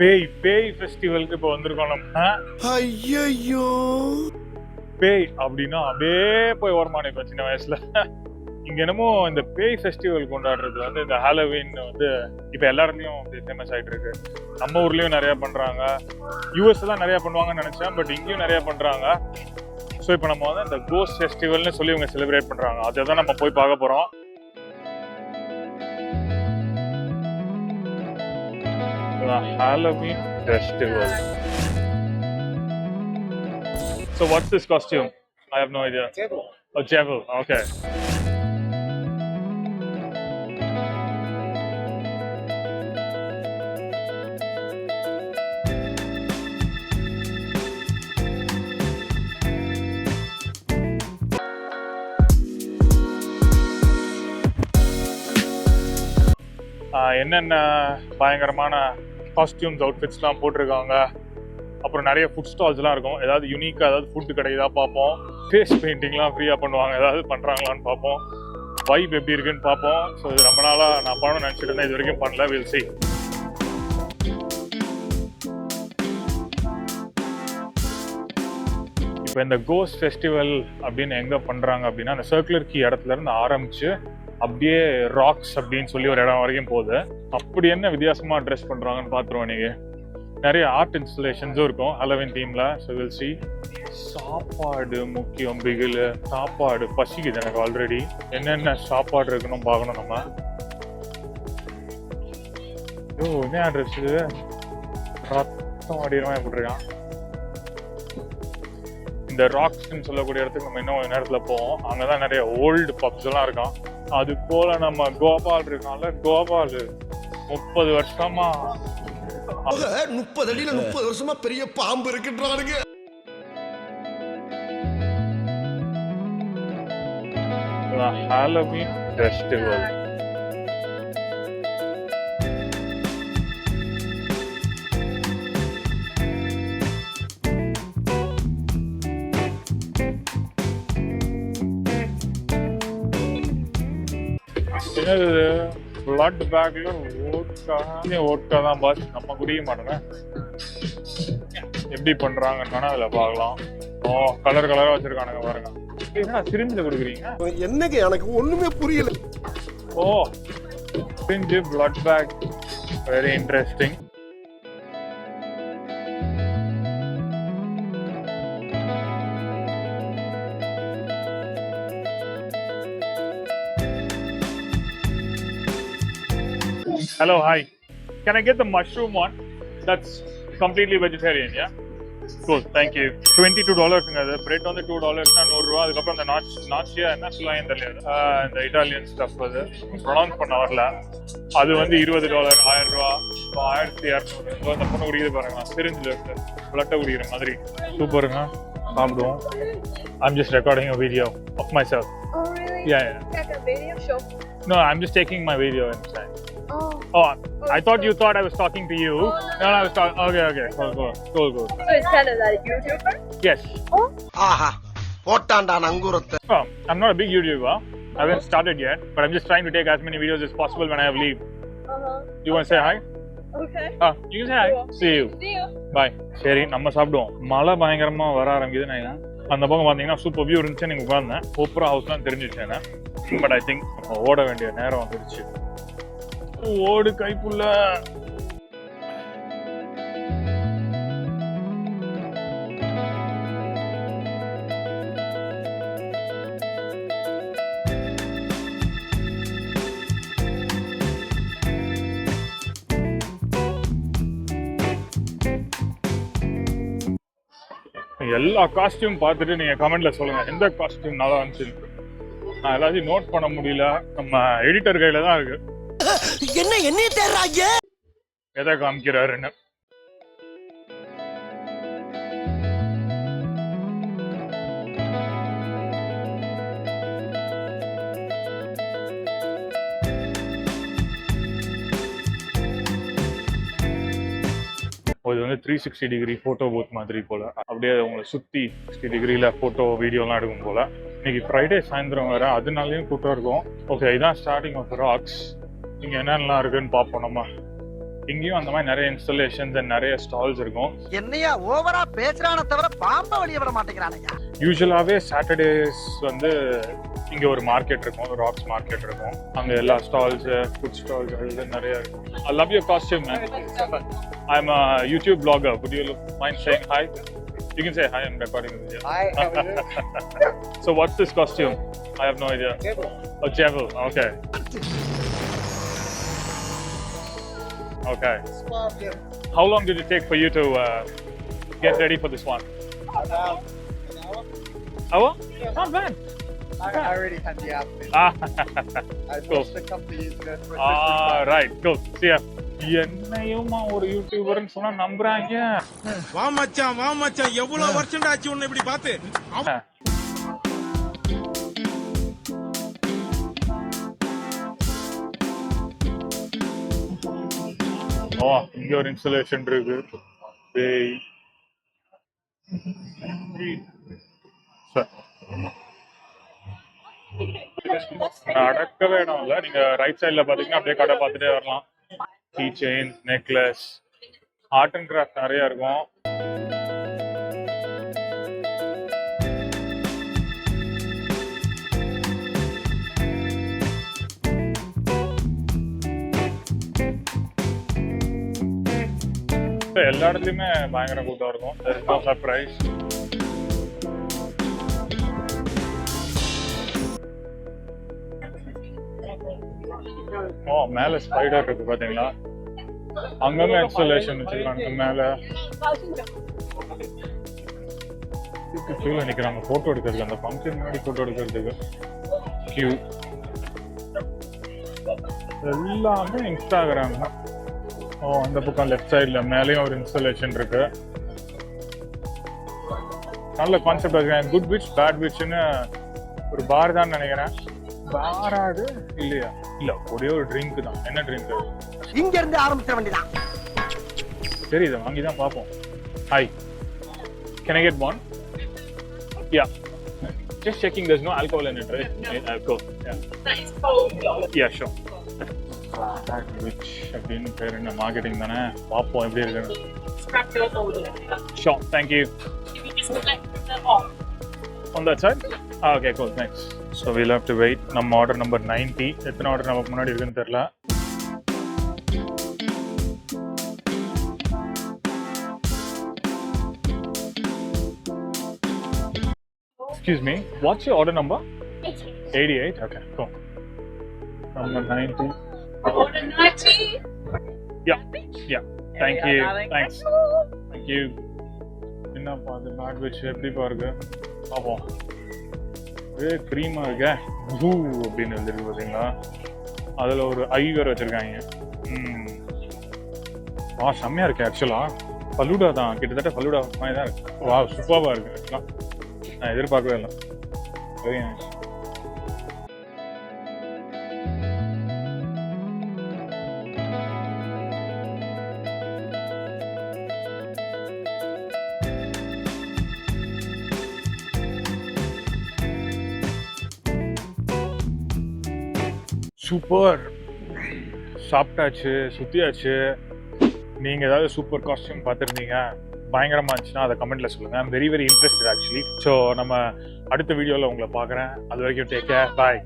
பேய் ஃபெஸ்டிவலுக்கு இப்போ வந்திருக்கோம் நம்ம. ஐயோ பேய் அப்படின்னா அப்படியே போய் ஓரமான இப்போ சின்ன வயசுல இங்க என்னமோ இந்த பேய் ஃபெஸ்டிவல் கொண்டாடுறது வந்து இந்த ஹாலோவீன் வந்து இப்போ எல்லா இடத்துலயும் ஃபேமஸ் ஆயிட்டு இருக்கு. நம்ம ஊர்லயும் நிறைய பண்றாங்க, யூஎஸ் எல்லாம் நிறைய பண்ணுவாங்கன்னு நினைச்சேன், பட் இங்கேயும் நிறைய பண்றாங்க. ஸோ இப்போ நம்ம வந்து இந்த கோஸ்ட் ஃபெஸ்டிவல்னு சொல்லி இவங்க செலிப்ரேட் பண்றாங்க. அதை தான் நம்ம போய் பார்க்க போறோம். Halloween festival. So what's this costume? I have no idea. Devil. Oh, devil. Okay. என்னென்ன பயங்கரமான காஸ்டியூம்ஸ் அவுட்ஃபிட்ஸ்லாம் போட்டிருக்காங்க. அப்புறம் நிறைய ஃபுட் ஸ்டால்ஸ்லாம் இருக்கும். ஏதாவது யூனிக்காக ஏதாவது ஃபுட்டு கிடைக்குதா பார்ப்போம். ஃபேஸ் பெயிண்டிங்லாம் ஃப்ரீயாக பண்ணுவாங்க, ஏதாவது பண்ணுறாங்களான்னு பார்ப்போம். வைப் எப்படி இருக்குன்னு பார்ப்போம். ஸோ இது ரொம்ப நாளாக நான் பண்ணணும்னு நினச்சிட்டு இருந்தேன், இது வரைக்கும் பண்ணல. Will see. இப்போ இந்த கோஸ்ட் ஃபெஸ்டிவல் அப்படின்னு எங்கே பண்ணுறாங்க அப்படின்னா, அந்த சர்க்குலர் கீ இடத்துல இருந்து ஆரம்பிச்சு அப்படியே ராக்ஸ் அப்படின்னு சொல்லி ஒரு இடம் வரைக்கும் போகுது. அப்படி என்ன வித்தியாசமா ட்ரெஸ் பண்றாங்கன்னு பாத்துருவோம். நீங்க நிறைய ஆர்ட் இன்ஸ்டலேஷன்ஸும் இருக்கும் ஹாலோவீன் தீம்ல. So will see. சாப்பாடு முக்கியம். பிகில் சாப்பாடு பசிக்குது எனக்கு ஆல்ரெடி. என்னென்ன சாப்பாடு இருக்குன்னு பார்க்கணும் நம்ம. என்ன ட்ரெஸ் இது? ரத்தம் அடிக்கிற மாதிரி போட்டிருக்கான். இந்த ராக்ஸ்ன்னு சொல்லக்கூடிய இடத்துக்கு நம்ம இன்னும் நேரத்துல போவோம். அங்கதான் நிறைய ஓல்டு பப்ஸ் எல்லாம் இருக்கும். அது போல நம்ம கோபால் இருக்கான்ல, கோபால் 30 வருஷமா 30 அடியில 30 வருஷமா பெரிய பாம்பு இருக்குன்றானுங்க. Halloween festival. என்னது பிளட் பேக்ல ஓட்கா தான் பாஸ். நம்ம குடிக்க மாட்டோங்க. எப்படி பண்றாங்கன்னு அதுல பார்க்கலாம். ஓ கலர் கலரா வச்சிருக்கானுங்க பாருங்க. என்ன சிரிஞ்சில கொடுக்குறீங்க? என்னங்க எனக்கு ஒண்ணுமே புரியல. ஓ syringe blood bag, very interesting. Hello, hi. Can I get the mushroom one? That's completely vegetarian, yeah? Cool, thank you. $22. Bread வந்து $2 100. அதுக்கப்புறம் அந்த நாச்சியா என்ன சொல்லுவாங்க தெரியல. இந்த இட்டாலியன் ஸ்டஃப் அது ப்ரொனவுன்ஸ் பண்ண வரல. அது வந்து $20, $1000, 1200. அந்த பொண்ணு குடிக்குது பாருங்க, சிரிஞ்சில் இருக்கு, பிளட்டை குடிக்கிற மாதிரி. சூப்பருங்க, சாப்பிடுவோம். I'm just recording a video of myself. Oh really? Yeah. Like a video show? No, I'm just taking my video inside. Oh, I thought you thought I was talking to you. Oh, No, I was talking. Okay. Cool. so is Tyler like a YouTuber? Yes. Oh, Aha போட்டான்டா நங்கூரத்தை. Oh, I'm not a big YouTuber. I haven't started yet, but I'm just trying to take as many videos as possible when I have leave. You want to say hi? okay. You can say hi. See you. See you. Bye. சரி, நம்ம சாப்பிடுவோம். மழை பயங்கரமா வர ஆரம்பிக்குது. நான் அந்த பக்கம் பார்த்தீங்கன்னா சூப்பர் வியூ இருந்துச்சு. நீங்கள் உட்கார்ந்தேன். ஓப்பரா ஹவுஸ்லாம் தெரிஞ்சிச்சு. பட் ஐ திங்க் ஓட வேண்டிய நேரம் வந்துருச்சு. ஓடு கைப்புள்ள. எல்லா காஸ்டியூம் பார்த்துட்டு நீங்க கமெண்ட்ல சொல்லுங்க எந்த காஸ்டியூம் நல்லா இருந்துச்சு. நான் எல்லாத்தையும் நோட் பண்ண முடியல. நம்ம எடிட்டர் கையில தான் இருக்கு என்ன தேடுறாங்க, எதை காமிக்கிறாருன்னு. இது வந்து 360 டிகிரி ஃபோட்டோ பூத் மாதிரி போல. அப்படியே உங்களை சுற்றி 60 டிகிரியில் ஃபோட்டோ வீடியோலாம் எடுக்கும் போல. இன்னைக்கு ஃப்ரைடே சாயந்தரம் வேறு, அதனாலையும் கூட்டம் இருக்கும். ஓகே, இதான் ஸ்டார்டிங் ஆஃப் ராக்ஸ். இங்கே என்னென்னலாம் இருக்குன்னு பார்ப்போம் நம்ம. இங்கேயும் அந்த மாதிரி நிறைய இன்ஸ்டாலேஷன்ஸ் அண்ட் நிறைய ஸ்டால்ஸ் இருக்கும். என்னையா ஓவரா பேசுறானே தவிர பாம்ப வெளிய விட மாட்டேங்கிறானயா. யூசுவலாகவே சாட்டர்டேஸ் வந்து இங்க ஒரு மார்க்கெட் இருக்கும், ராக்ஸ் மார்க்கெட் இருக்கும். அங்க எல்லா ஸ்டால்ஸ், ஃபுட் ஸ்டால்ஸ் அது நிறைய இருக்கும். I love your costume, man. I'm a YouTube blogger. Would you mind saying hi? You can say hi. I'm recording the video. Hi, how are you? So what's this costume? I have no idea. Devil. Oh, Devil. Okay. Okay. Small devil. How long did it take for you to get ready for this one? About an hour. Hour? Not bad. I already had the outfit. Ah, I cool. watched a couple of years ago for a ah, Christmas right. Cool. See ya. என்னையுமா ஒரு யூடியூபர்னு சொன்னா நம்புறாங்க. வா மச்சான் எவ்வளவு வருஷம் ஆச்சு உன்னை இப்படி பார்த்து. ஓ, இங்க ஒரு இன்ஸ்டாலேஷன் இருக்கு. டேய். நடக்க வேணும்ல, நீங்க ரைட் சைடுல பாத்தீங்கன்னா அப்படியே கடை பார்த்துட்டே வரலாம். Key chain, necklace, art and craft நிறைய இருக்கும். எல்லா இடத்துலயுமே பயங்கர கூட்டம் இருக்கும். There is no surprise. ஓ, மேல ஸ்பைடர் இருக்கு பாத்தீங்களா? அங்கங்க இன்ஸ்டாலேஷன் வச்சிருக்காங்க மேல. கீழே நிக்கிறாங்க போட்டோ எடுக்கிறதுக்கு, அந்த ஃபங்க்ஷன் முன்னாடி போட்டோ எடுக்கிறதுக்கு. கியூ எல்லாமே இன்ஸ்டாகிராம் தான். ஓ, அந்த பக்கம் லெஃப்ட் சைட்ல மேலேயும் ஒரு இன்ஸ்டாலேஷன் இருக்கு. நல்ல கான்செப்ட் இருக்கு. குட் விச் பேட் விச்னு ஒரு பார் தான் நினைக்கிறேன். பாராது இல்லையா? இல்ல, ஒரே ஒரு ட்ரிங்க் தான். என்ன ட்ரிங்க்? இங்க இருந்து ஆரம்பிச்ச வேண்டியதான். சரி, இதை வாங்கி தான் பார்ப்போம். Hi, can I get one? Yeah, just checking there's no alcohol in it, right? Alcohol. Yeah, sure. Which அப்படின்னு பேர் என்ன, மார்க்கெட்டிங் தானே, பார்ப்போம் எப்படி இருக்குன்னு. Sure, thank you. On that side? Okay, cool, thanks. So we'll have to wait. நம்ம order number 90. எத்தனை order நமக்கு முன்னாடி இருக்குன்னு தெரியல. Excuse me, what's your order number? 88. Okay, cool. Number 90. Order 90. Yeah. Thank you. Darling. Thanks. Thank you. என்னப்பா அது non veg எப்படி பாருங்க பார்ப்போம். ஒரே க்ரீமா இருக்க பூ அப்படின்னு வந்துருக்கு பார்த்தீங்களா? அதில் ஒரு ஐ வேறு வச்சுருக்காங்க. செம்மையாக இருக்கு. ஆக்சுவலாக ஃபலூடா தான், கிட்டத்தட்ட ஃபலூடா மாதிரி தான் இருக்கு. வா, சூப்பராக இருக்கு. ஆக்சுவலாக நான் எதிர்பார்க்கவே இல்லை. Very nice. சூப்பர், சாப்பிட்டாச்சு, சுத்தியாச்சு. நீங்க ஏதாவது சூப்பர் காஸ்டியூம் பார்த்துருந்தீங்க, பயங்கரமா இருந்துச்சுன்னா அதை கமெண்ட்ல சொல்லுங்க. I'm very very interested actually. So நம்ம அடுத்த வீடியோவில் உங்களை பார்க்குறேன். அது வரைக்கும் டேக் கேர், பாய்.